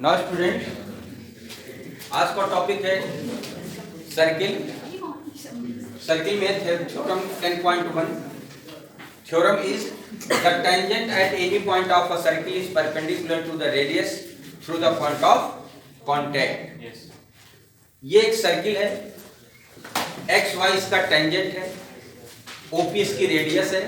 Now student, आज का topic है सर्किल। सर्किल में theorem 10.1 theorem is the tangent at any point of a circle is perpendicular to the radius through the point of contact. ये एक circle है, X Y इसका tangent है, OP इसकी रेडियस है,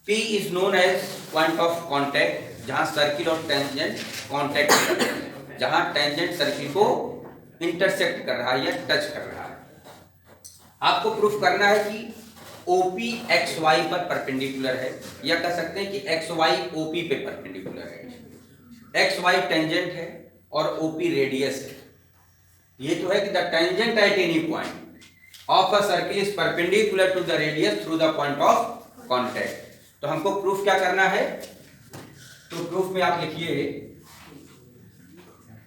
P is known as point of contact, जहां circle और tangent contact कर रहे हैं, जहां टेंजेंट सर्किल को इंटरसेक्ट कर रहा है या टच कर रहा है। आपको प्रूफ करना है कि OP XY पर परपेंडिकुलर है, या कह सकते हैं कि XY OP पे परपेंडिकुलर है। XY टेंजेंट है और OP रेडियस है। ये तो है कि the tangent at any point of a circle is perpendicular to the radius through the point of contact. तो हमको प्रूफ क्या करना है? तो प्रूफ में आप लिखिए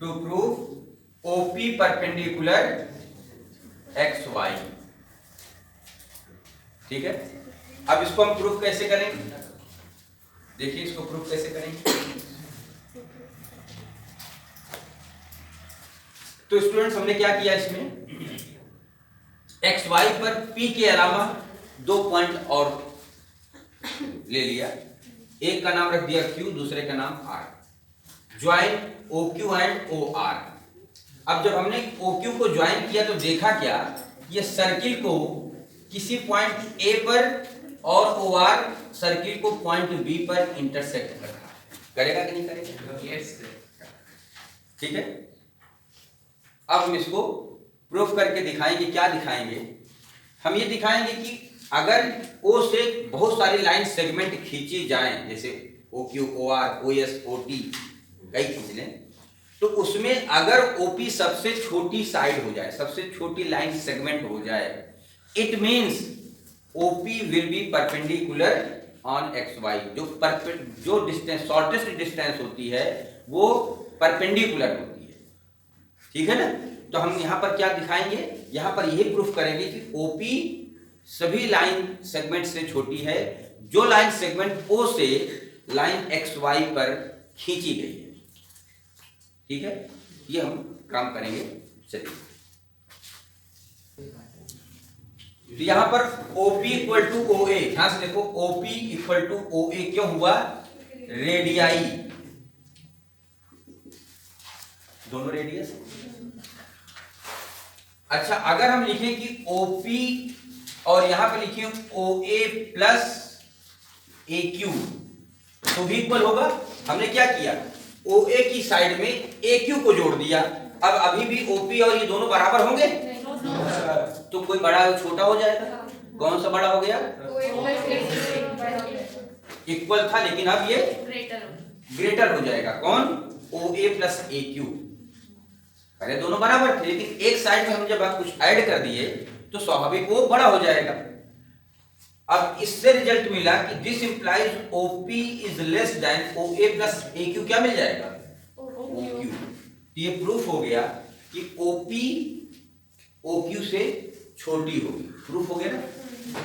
to proof OP perpendicular XY। ठीक है, अब इसको हम प्रूफ कैसे करेंगे? देखिए इसको प्रूफ कैसे करेंगे। तो स्टूडेंट्स, हमने क्या किया, इसमें XY पर P के अलावा दो पॉइंट और ले लिया। एक का नाम रख दिया Q, दूसरे का नाम R। Join OQ and OR। अब जब हमने OQ को ज्वाइन किया तो देखा क्या, ये सर्किल को किसी पॉइंट A पर और OR सर्किल को पॉइंट B पर इंटरसेक्ट कर रहा है। करेगा कि नहीं करेगा? यस। ठीक है, अब हम इसको प्रूफ करके दिखाएंगे। क्या दिखाएंगे? हम ये दिखाएंगे कि अगर O से बहुत सारी लाइन सेगमेंट खींची जाएं, जैसे OQ, OR, OS, OT कई खींच लें, तो उसमें अगर OP सबसे छोटी साइड हो जाए, सबसे छोटी लाइन सेगमेंट हो जाए, it means OP will be perpendicular on XY। जो डिस्टेंस, शॉर्टेस्ट डिस्टेंस होती है वो परपेंडिकुलर होती है। ठीक है ना? तो हम यहां पर क्या दिखाएंगे? यहां पर यही प्रूफ करेंगे कि OP सभी लाइन सेगमेंट से छोटी है, जो लाइन सेगमेंट O से लाइन XY पर खींची गई है। ठीक है, ये हम काम करेंगे। चलिए, तो यहां पर OP इक्वल टू OA, ध्यान से देखो, OP इक्वल टू OA क्यों हुआ? रेडियाई, दोनों रेडियस। अच्छा, अगर हम लिखें कि OP और यहां पे लिखिए OA प्लस AQ तो भी इक्वल होगा। हमने क्या किया, OA की साइड में AQ को जोड़ दिया। अब अभी भी OP और ये दोनों बराबर होंगे? तो कोई बड़ा छोटा हो जाएगा। कौन सा बड़ा हो गया? इक्वल था, लेकिन अब ये ग्रेटर हो जाएगा। कौन? OA plus AQ। पहले दोनों बराबर थे, लेकिन एक साइड में हम जब कुछ ऐड कर दिए तो स्वाभाविक वो बड़ा हो जाएगा। अब इससे रिजल्ट मिला कि this implies OP is less than OA plus AQ। क्या मिल जाएगा? OQ। ये प्रूफ हो गया कि OP OQ से छोटी होगी। प्रूफ हो गया ना?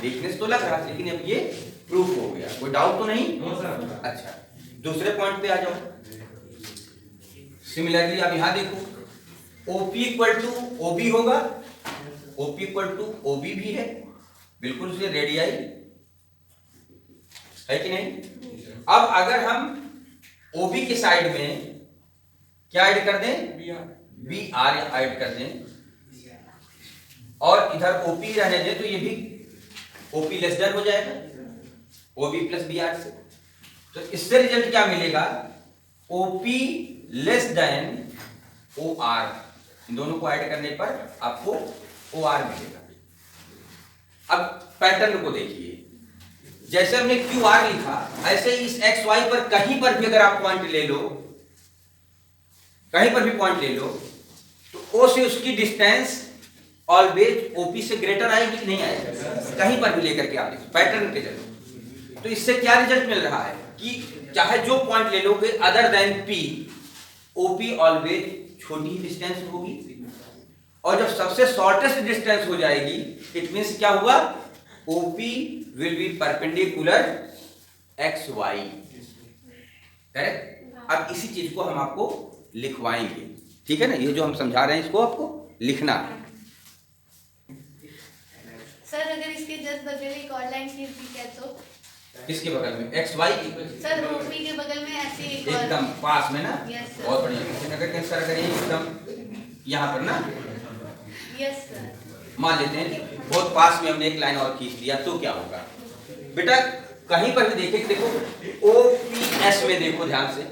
देखने से तो लग रहा, लेकिन अब ये प्रूफ हो गया। कोई डाउट तो नहीं? अच्छा, दूसरे पॉइंट पे आ जाओ। सिमिलरली अब यहां देखो, OP इक्वल टू OB होगा, OP इक्वल टू OB भी है, बिल्कुल उसके रेडियाई है कि नहीं? अब अगर हम OB के साइड में क्या ऐड कर दें? BR ऐड कर दें, और इधर OP रहने दें, तो ये भी OP लेस देन हो जाएगा OB प्लस BR से। तो इससे रिजल्ट क्या मिलेगा? OP less than OR। इन दोनों को ऐड करने पर आपको OR मिलेगा। अब पैटर्न को देखिए, जैसे हमने QR लिखा, ऐसे ही इस XY पर कहीं पर भी अगर आप पॉइंट ले लो, कहीं पर भी पॉइंट ले लो, तो O से उसकी डिस्टेंस ऑलवेज OP से ग्रेटर आएगी कि नहीं आएगी? कहीं पर भी लेकर के आप पैटर्न के चलो, तो इससे क्या रिजल्ट मिल रहा है कि चाहे जो पॉइंट ले लोगे other than P, OP always छोटी डिस्टेंस होगी। और जब सबसे शॉर्टेस्ट डिस्टेंस हो जाएगी, इट मींस क्या हुआ? OP will be perpendicular XY। Correct? अब इसी चीज को हम आपको लिखवाएंगे, ठीक है ना। ये जो हम समझा रहे हैं इसको आपको लिखना है। सर अगर इसके जस्ट बगल एक और लाइन खींच दी क्या तो? किसके बगल में? एक्स वाई सर ओपी के बगल में ऐसे एक और एकदम पास में ना। Yes sir. बहुत बढ़िया। अगर कैंसर अगर एकदम यहाँ पर ना यस सर। मान लेते हैं बहुत पास में हमने एक लाइन और खींच दिया तो क्या होगा बेटा? कहीं पर भी देखें, देखो ओपीएस में देखो ध्यान से,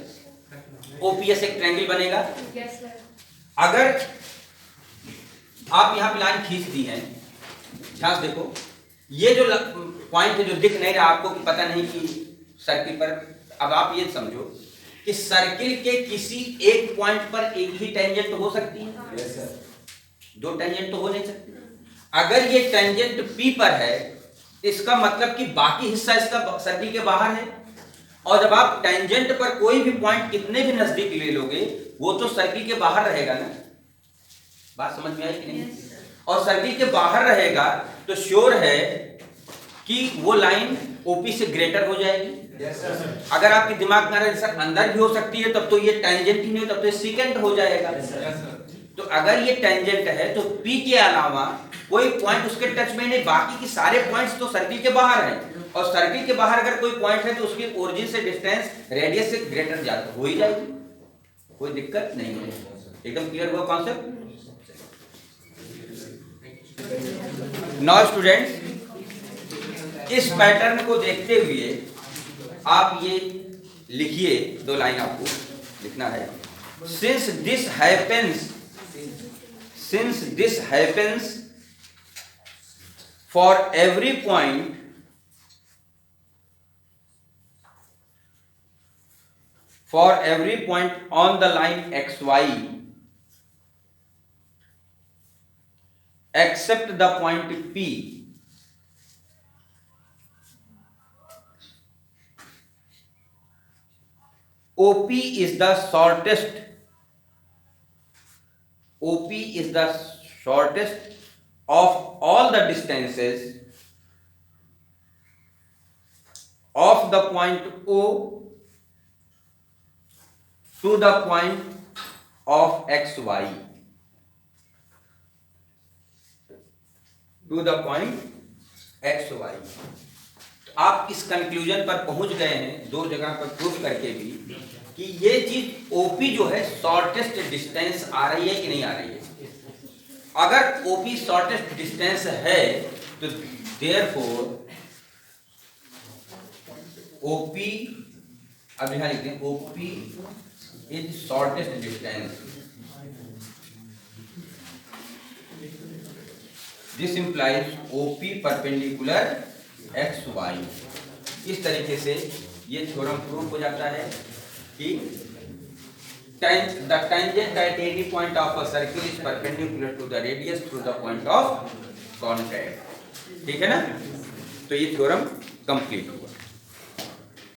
ओपीएस एक ट्रायंगल बनेगा। Yes sir. अगर आप यहाँ पे लाइन खींच दी है, ध्यान से देखो, ये जो पॉइंट है जो दिख नहीं रहा आपको, पता नहीं कि सर्किल पर, अब आप ये समझो कि सर्किल के किसी एक पॉइंट पर एक ही टेंजेंट हो सकती है। Yes sir. दो टेंजेंट तो हो नहीं सकती। अगर ये टेंजेंट पी पर है, इसका मतलब कि बाकी हिस्सा इसका सर्किल के बाहर है। और जब आप टेंजेंट पर कोई भी पॉइंट कितने भी नजदीक ले लोगे, वो तो सर्किल के बाहर रहेगा ना। बात समझ में आई कि नहीं? और सर्किल के बाहर रहेगा तो श्योर है कि वो लाइन ओपी से ग्रेटर हो जाएगी। Yes sir. अगर आपके दिमाग में आ रहा है सर अंदर भी हो सकती है, तब तो ये टेंजेंट ही नहीं, तब तो ये सेकेंड हो जाएगा। तो अगर ये टेंजेंट है तो पी के अलावा कोई पॉइंट उसके टच में नहीं, बाकी के सारे पॉइंट्स तो सर्किल के बाहर हैं। और सर्किल के बाहर अगर कोई पॉइंट है तो उसकी ओरिजिन से डिस्टेंस रेडियस से ग्रेटर ज्यादा हो ही जाएगी, कोई दिक्कत नहीं है। एकदम क्लियर हुआ कॉन्सेप्ट? नाउ स्टूडेंट्स, इस पैटर्न को देखते हुए आप ये लिखिए, दो लाइन आपको लिखना है। Since this happens for every point on the line xy except the point P, OP is the shortest of all the distances of the point O to the point of xy, आप इस conclusion पर पहुंच गए हैं दो जगह पर proof करके भी कि ये चीज ओपी जो है शॉर्टेस्ट डिस्टेंस आ रही है कि नहीं आ रही है। अगर ओपी शॉर्टेस्ट डिस्टेंस है तो देयरफॉर ओपी, अब यहां लिखते हैं OP is shortest distance. This implies OP perpendicular X Y. इस तरीके से ये थ्योरम प्रूफ हो जाता है कि the tangent at any point of a circle is perpendicular to the radius through the point of contact। ठीक है ना? तो ये थ्योरम कंप्लीट हुआ।